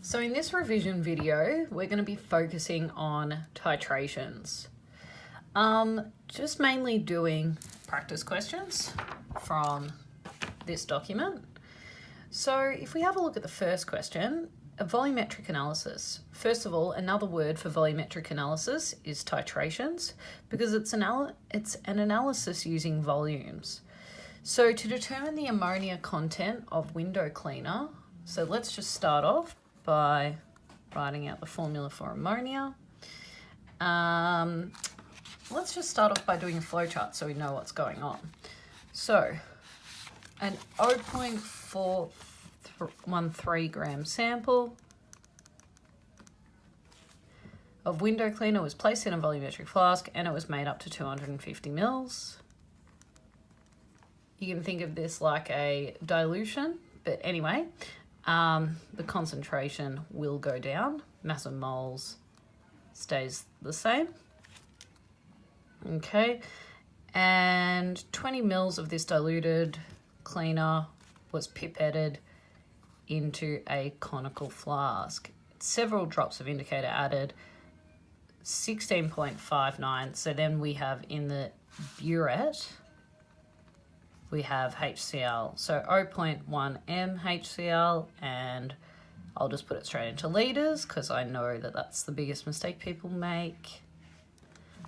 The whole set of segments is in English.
So in this revision video, we're going to be focusing on titrations. Just mainly doing practice questions from this document. So if we have a look at the first question, a volumetric analysis. First of all, another word for volumetric analysis is titrations because it's an analysis using volumes. So to determine the ammonia content of window cleaner, so let's just start off by writing out the formula for ammonia. Let's just start off by doing a flowchart so we know what's going on. So an 0.413 gram sample of window cleaner was placed in a volumetric flask and it was made up to 250 mils. You can think of this like a dilution, but anyway, the concentration will go down. Mass of moles stays the same. Okay, and 20 mils of this diluted cleaner was pipetted into a conical flask. Several drops of indicator added, 16.59. So then we have in the burette, we have HCl, so 0.1 m HCl, and I'll just put it straight into litres because I know that that's the biggest mistake people make.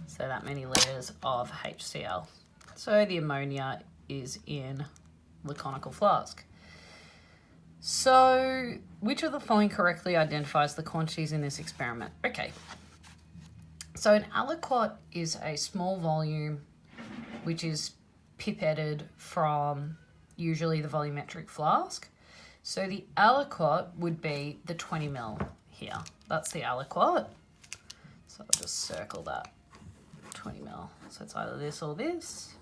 So that many litres of HCl. So the ammonia is in the conical flask. So which of the following correctly identifies the quantities in this experiment? Okay, so an aliquot is a small volume which is pipetted from usually the volumetric flask. So the aliquot would be the 20 mil here. That's the aliquot. So I'll just circle that, 20 mil. So it's either this or this.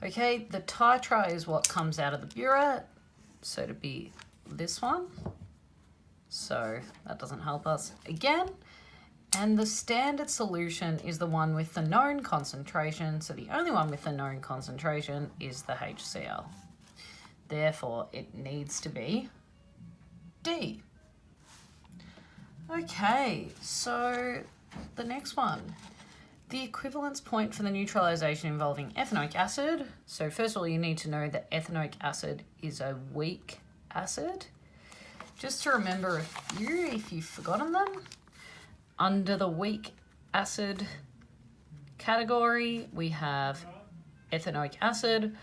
Okay, the titra is what comes out of the burette. So to be this one. So that doesn't help us again. And the standard solution is the one with the known concentration. So the only one with the known concentration is the HCl. Therefore, it needs to be D. Okay, so the next one. The equivalence point for the neutralization involving ethanoic acid. So first of all, you need to know that ethanoic acid is a weak acid. Just to remember a few, if you've forgotten them. Under the weak acid category, we have ethanoic acid,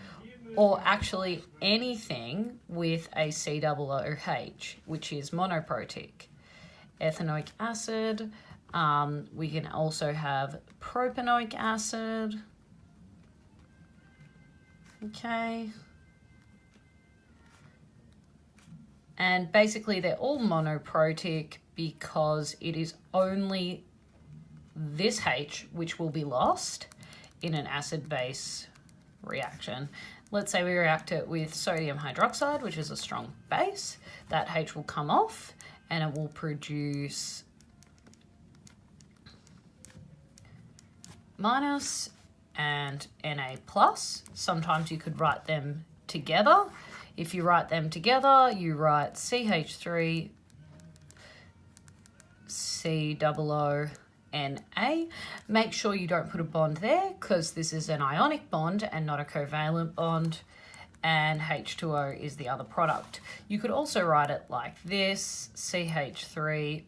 or actually anything with a COOH, which is monoprotic. Ethanoic acid, we can also have propanoic acid. Okay. And basically they're all monoprotic because it is only this H which will be lost in an acid-base reaction. Let's say we react it with sodium hydroxide, which is a strong base. That H will come off and it will produce minus and Na plus. Sometimes you could write them together. If you write them together, you write CH3 COONA. Make sure you don't put a bond there because this is an ionic bond and not a covalent bond, and H2O is the other product. You could also write it like this, CH3,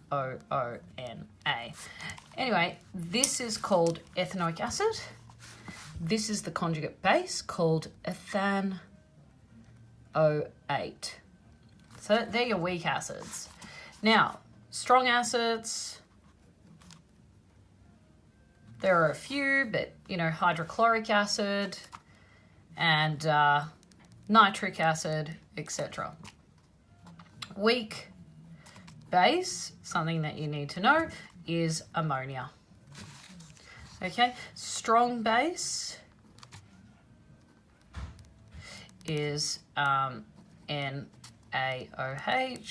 COONA. Anyway, this is called ethanoic acid. This is the conjugate base called ethanoate. So they're your weak acids. Now, strong acids, there are a few, but you know, hydrochloric acid and nitric acid, etc. Weak base, something that you need to know, is ammonia. Okay, strong base is NaOH,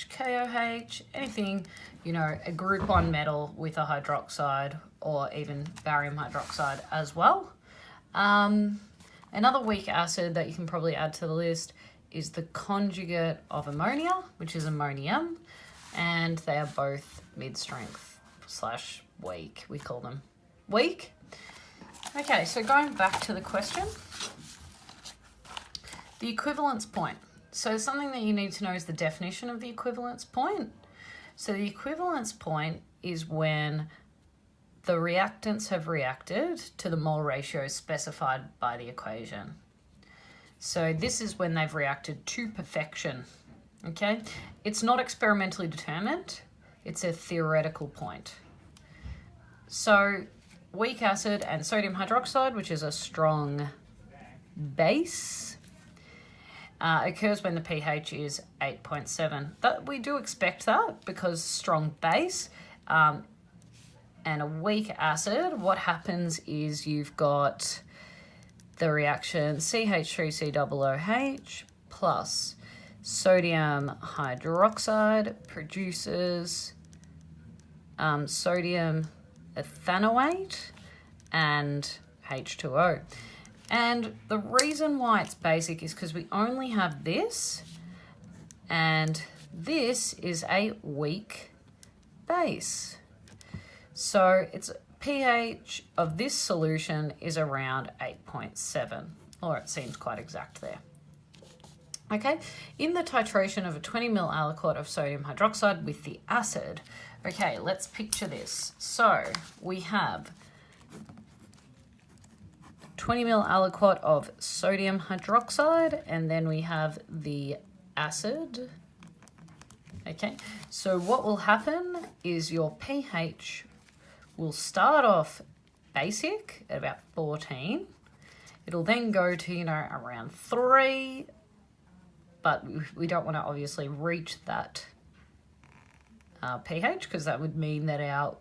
KOH, anything, you know, a group 1 metal with a hydroxide or even barium hydroxide as well. Another weak acid that you can probably add to the list is the conjugate of ammonia, which is ammonium, and they are both mid-strength / weak. We call them weak. Okay, so going back to the question, the equivalence point. So something that you need to know is the definition of the equivalence point. So the equivalence point is when the reactants have reacted to the mole ratio specified by the equation. So this is when they've reacted to perfection, okay? It's not experimentally determined, it's a theoretical point. So weak acid and sodium hydroxide, which is a strong base, occurs when the pH is 8.7. We do expect that because strong base and a weak acid, what happens is you've got the reaction CH3COOH plus sodium hydroxide produces sodium ethanoate and H2O. And the reason why it's basic is because we only have this, and this is a weak base. So its pH of this solution is around 8.7, or it seems quite exact there. Okay, in the titration of a 20 ml aliquot of sodium hydroxide with the acid, okay, let's picture this. So we have 20 ml aliquot of sodium hydroxide, and then we have the acid. Okay, so what will happen is your pH will start off basic at about 14. It'll then go to, around 3, but we don't want to obviously reach that pH because that would mean that our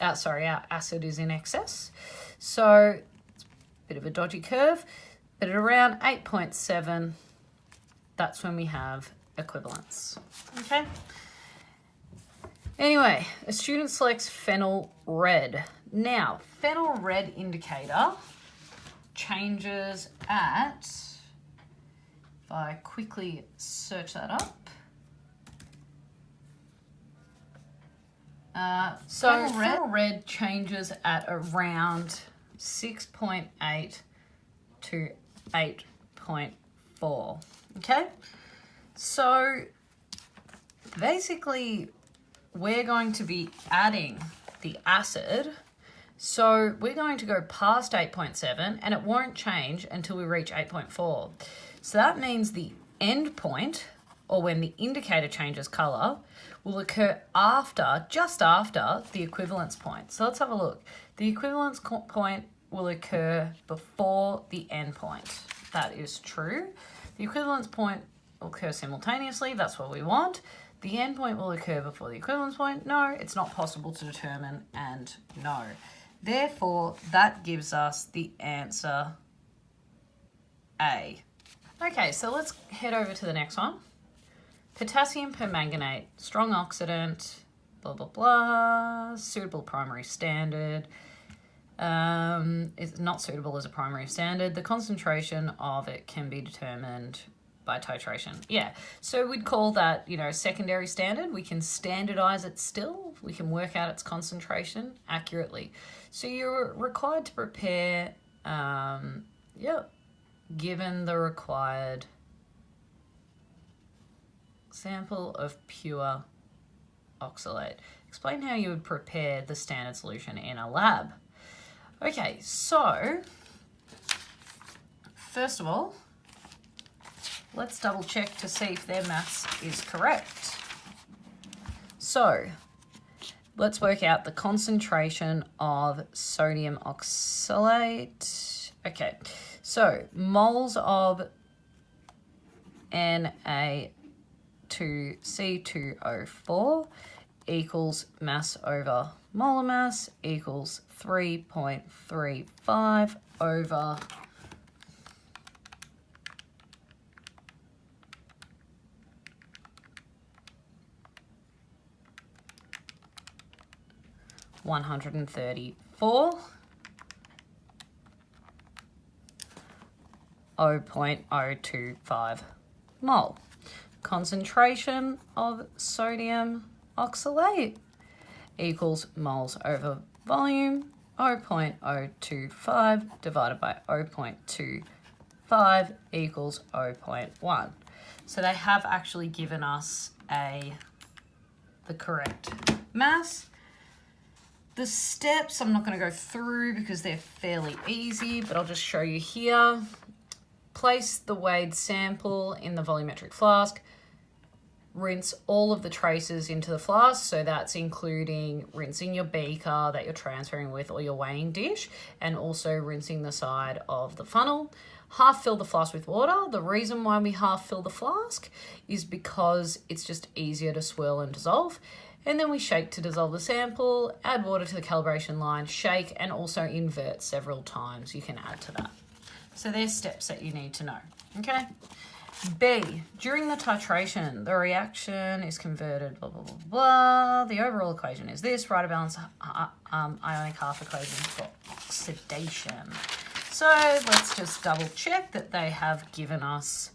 acid is in excess. So it's a bit of a dodgy curve, but at around 8.7, that's when we have equivalence. Okay. Anyway, a student selects phenyl red. Now, phenyl red indicator changes at, if I quickly search that up. So phenyl red changes at around 6.8 to 8.4. Okay, so basically we're going to be adding the acid. So we're going to go past 8.7 and it won't change until we reach 8.4. So that means the end point, or when the indicator changes color, will occur just after the equivalence point. So let's have a look. The equivalence point will occur before the end point. That is true. The equivalence point will occur simultaneously. That's what we want. The end point will occur before the equivalence point. No, it's not possible to determine, and no. Therefore, that gives us the answer A. Okay, so let's head over to the next one. Potassium permanganate, strong oxidant, blah, blah, blah, suitable primary standard. It's not suitable as a primary standard. The concentration of it can be determined by titration. Yeah, so we'd call that, secondary standard. We can standardize it still. We can work out its concentration accurately. So you're required to prepare, given the required sample of pure oxalate. Explain how you would prepare the standard solution in a lab. Okay, so first of all, let's double check to see if their maths is correct. So let's work out the concentration of sodium oxalate. Okay, so moles of Na2C2O4 equals mass over molar mass equals 3.35 over 134. 0.025 mole. Concentration of sodium oxalate equals moles over volume, 0.025 divided by 0.25 equals 0.1. So they have actually given us the correct mass. The steps I'm not going to go through because they're fairly easy, but I'll just show you here. Place the weighed sample in the volumetric flask. Rinse all of the traces into the flask, so that's including rinsing your beaker that you're transferring with or your weighing dish, and also rinsing the side of the funnel. Half fill the flask with water. The reason why we half fill the flask is because it's just easier to swirl and dissolve. And then we shake to dissolve the sample, add water to the calibration line, shake, and also invert several times. You can add to that. So there's steps that you need to know, okay? B, during the titration, the reaction is converted, blah, blah, blah, blah. The overall equation is this, write a balanced ionic half equation for oxidation. So let's just double check that they have given us,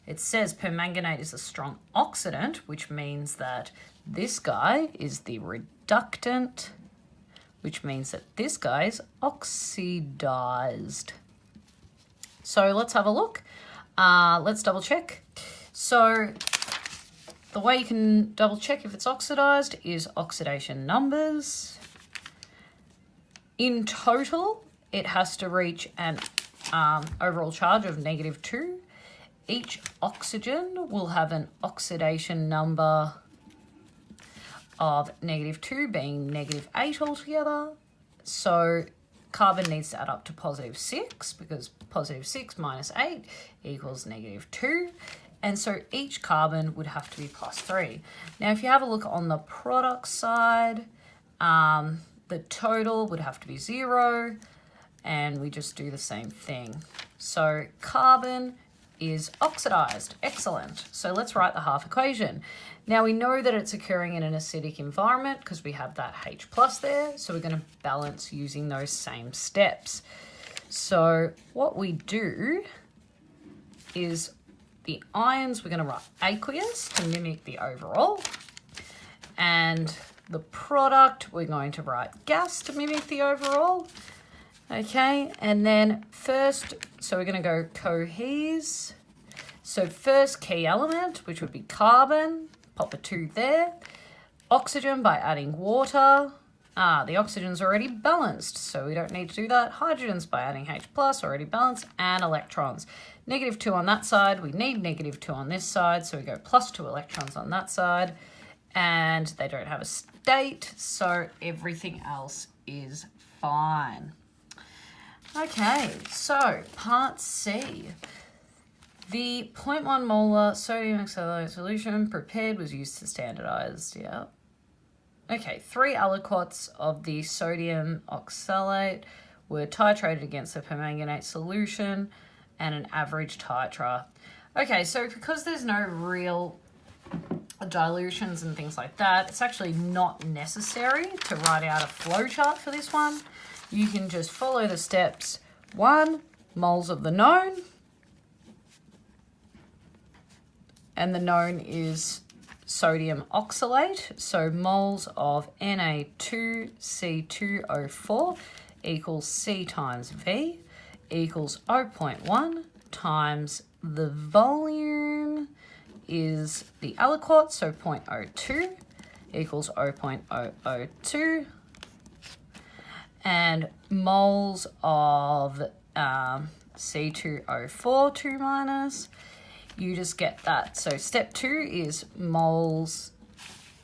it says permanganate is a strong oxidant, which means that this guy is the reductant, which means that this guy is oxidized. So let's have a look. Let's double check. So the way you can double check if it's oxidized is oxidation numbers. In total, it has to reach an overall charge of -2. Each oxygen will have an oxidation number of -2, being -8 altogether. So carbon needs to add up to +6, because +6 minus 8 equals -2. And so each carbon would have to be +3. Now, if you have a look on the product side, the total would have to be 0, and we just do the same thing. So carbon is oxidized. Excellent. So let's write the half equation. Now we know that it's occurring in an acidic environment because we have that H plus there. So we're going to balance using those same steps. So what we do is the ions, we're going to write aqueous to mimic the overall. And the product, we're going to write gas to mimic the overall. Okay, and then first, so we're going to go cohes. So first key element, which would be carbon, pop a 2 there. Oxygen by adding water. The oxygen's already balanced, so we don't need to do that. Hydrogen's by adding H plus, already balanced, and electrons. -2 on that side, we need -2 on this side, so we go +2 electrons on that side. And they don't have a state, so everything else is fine. Okay, so part C. The 0.1 molar sodium oxalate solution prepared was used to standardize, yeah. Okay, 3 aliquots of the sodium oxalate were titrated against the permanganate solution and an average titra. Okay, so because there's no real dilutions and things like that, it's actually not necessary to write out a flowchart for this one. You can just follow the steps. 1, moles of the known. And the known is sodium oxalate. So moles of Na2C2O4 equals C times V equals 0.1 times the volume is the aliquot, so 0.02 equals 0.002. And moles of C2O4, 2 minus, you just get that. So step 2 is moles,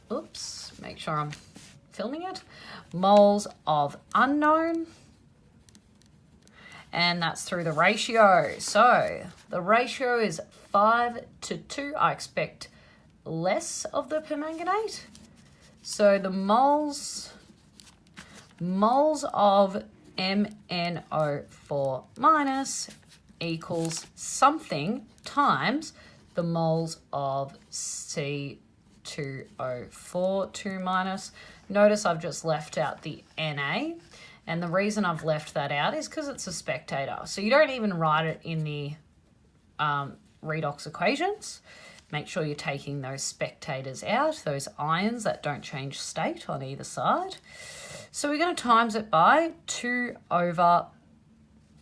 oops, make sure I'm filming it, moles of unknown, and that's through the ratio. So the ratio is 5 to 2. I expect less of the permanganate. So the moles of MnO4 minus equals something times the moles of C2O4 2 minus. Notice I've just left out the Na, And the reason I've left that out is because it's a spectator. So you don't even write it in the redox equations. Make sure you're taking those spectators out, those ions that don't change state on either side. So we're going to times it by 2 over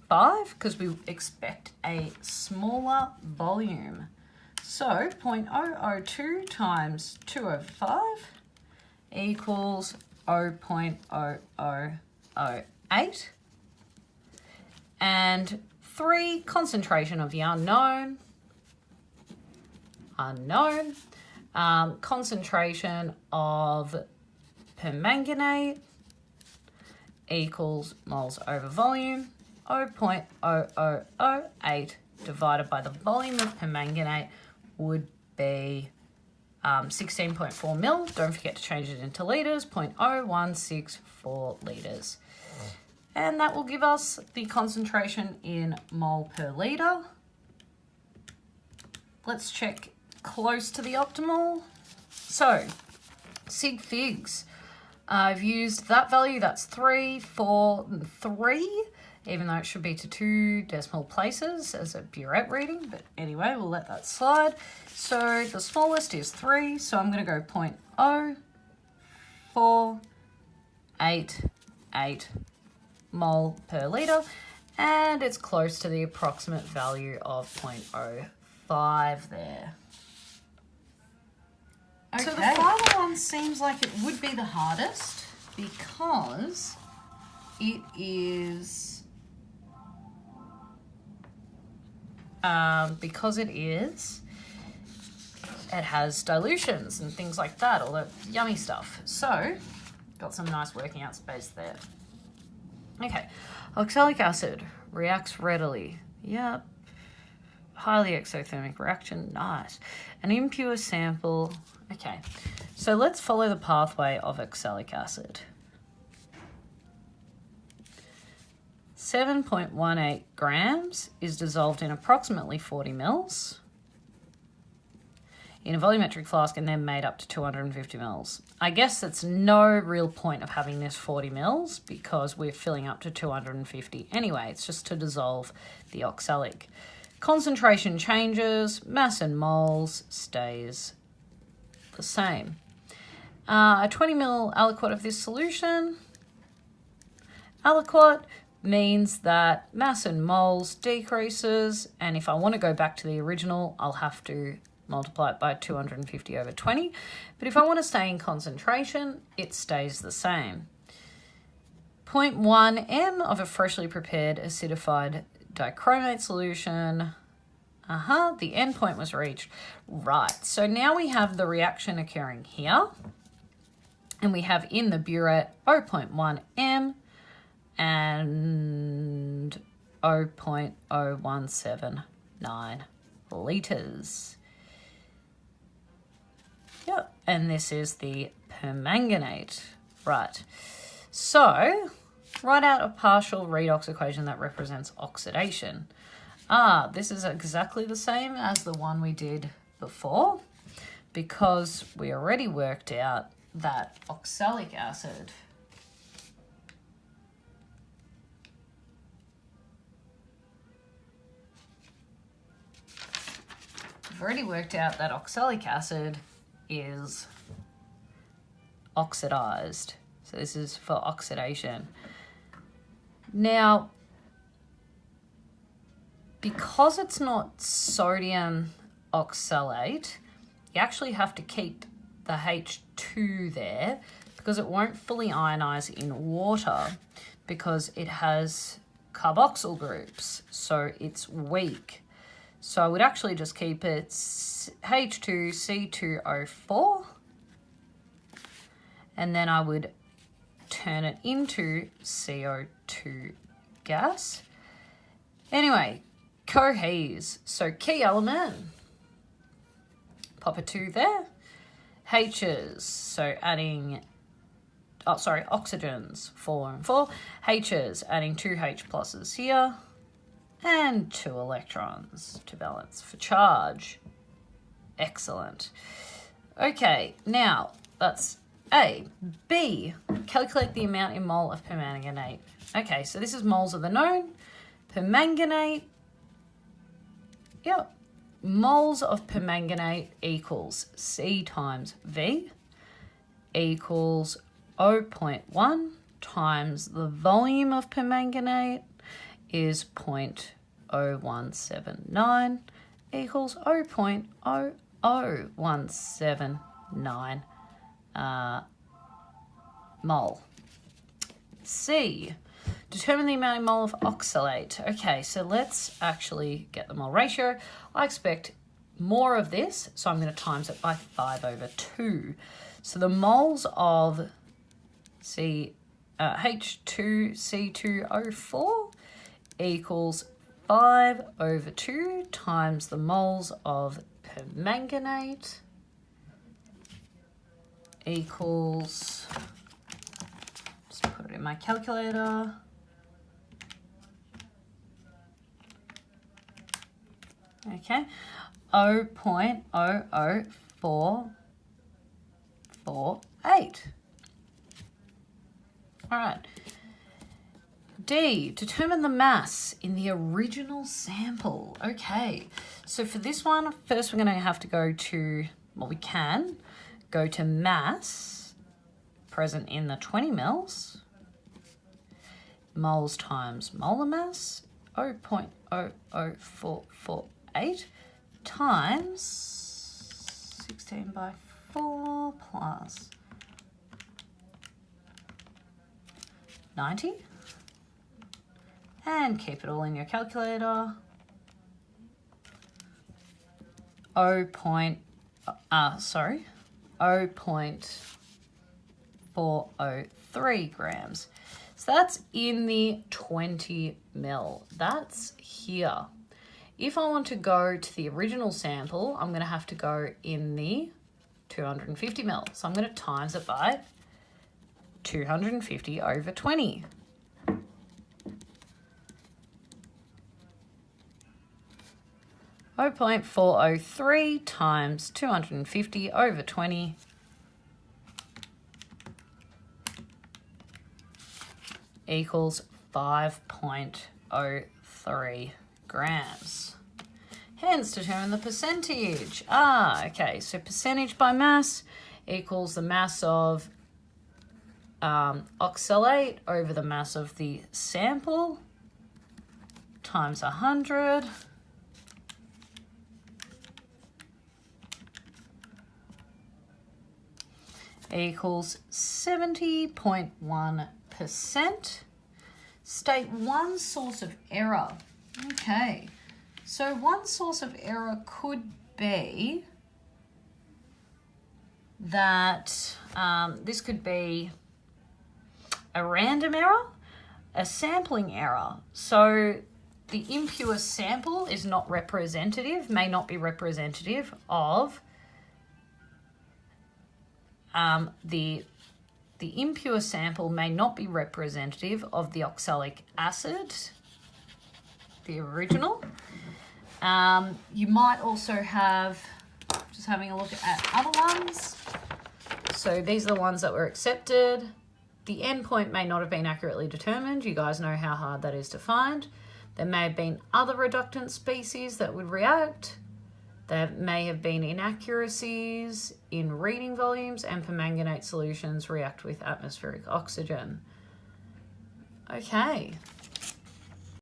5 because we expect a smaller volume. So 0.002 times 2 over 5 equals 0.0008. And 3, concentration of the unknown. Concentration of permanganate equals moles over volume. 0.0008 divided by the volume of permanganate would be 16.4 mil. Don't forget to change it into litres, 0.0164 litres. And that will give us the concentration in mole per litre. Let's check close to the optimal. So, sig figs. I've used that value, that's 3, 4, and 3, even though it should be to 2 decimal places as a burette reading, but anyway, we'll let that slide. So the smallest is 3, so I'm going to go 0.0488 mole per litre, and it's close to the approximate value of 0.05 there. Okay. So the final one seems like it would be the hardest because it is it has dilutions and things like that, all the yummy stuff. So got some nice working out space there. Okay, oxalic acid reacts readily. Yep. Highly exothermic reaction, nice. An impure sample. Okay, so let's follow the pathway of oxalic acid. 7.18 grams is dissolved in approximately 40 mils in a volumetric flask and then made up to 250 mils. I guess it's no real point of having this 40 mils because we're filling up to 250 anyway. It's just to dissolve the oxalic. Concentration changes, mass in moles stays the same. A 20 ml aliquot of this solution. Aliquot means that mass in moles decreases, and if I want to go back to the original, I'll have to multiply it by 250 over 20. But if I want to stay in concentration, it stays the same. 0.1 m of a freshly prepared acidified dichromate solution. The end point was reached. Right, so now we have the reaction occurring here. And we have in the burette 0.1 m and 0.0179 litres. Yep, and this is the permanganate. Right, so write out a partial redox equation that represents oxidation. This is exactly the same as the one we did before because we already worked out that oxalic acid is oxidized. So this is for oxidation. Now, because it's not sodium oxalate, you actually have to keep the H2 there because it won't fully ionize in water because it has carboxyl groups, so it's weak. So I would actually just keep it H2C2O4, and then I would turn it into CO2 gas. Anyway, cohes, so key element, pop a 2 there. H's, so adding, oxygens, 4 and 4. H's, adding 2 H pluses here, and 2 electrons to balance for charge. Excellent. Okay, now that's A. B. Calculate the amount in mole of permanganate. Okay, so this is moles of the known. Permanganate. Yep. Moles of permanganate equals C times V equals 0.1 times the volume of permanganate is 0.0179 equals 0.00179 mole. C. Determine the amount in mole of oxalate. Okay, so let's actually get the mole ratio. I expect more of this, so I'm going to times it by 5/2. So the moles of H2C2O4 equals 5/2 times the moles of permanganate equals, just put it in my calculator, okay, 0.00448. All right. D, determine the mass in the original sample. Okay, so for this one, first we're going to have to go to, well, we can go to mass present in the 20 mils, moles times molar mass, 0.00448 times 16/4 plus 90. And keep it all in your calculator. 0.403 grams. So that's in the 20 mil. That's here. If I want to go to the original sample, I'm going to have to go in the 250 mil. So I'm going to times it by 250/20. 0.403 times 250/20 equals 5.03 grams. Hence, determine the percentage. Okay, so percentage by mass equals the mass of oxalate over the mass of the sample times 100 equals 70.1%. State one source of error. Okay, so one source of error could be that this could be a random error, a sampling error. So the impure sample is not representative, may not be representative of the impure sample may not be representative of the oxalic acid, the original. You might also have, just having a look at other ones. So these are the ones that were accepted. The endpoint may not have been accurately determined. You guys know how hard that is to find. There may have been other reductant species that would react. There may have been inaccuracies in reading volumes, and permanganate solutions react with atmospheric oxygen. Okay,